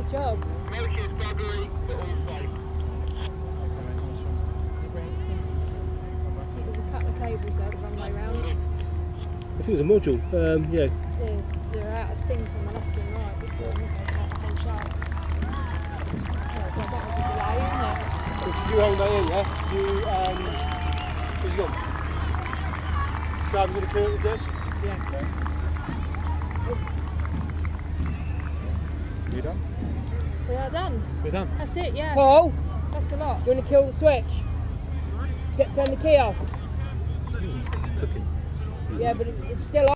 Good job. There's a couple of cables there that run way round. I think it was a module, yeah. Yes, they're out of sync on the left and right. Before we go out the whole shaft. Oh, God, that was a delay, isn't it? So did you hold that in, yeah? Where's he gone? So I'm going to clear it with this? Yeah. You done? We are done. We're done. That's it, yeah. Paul, That's the lot. do you want to kill the switch? Turn the key off. Cooking. Yeah, but it's still on.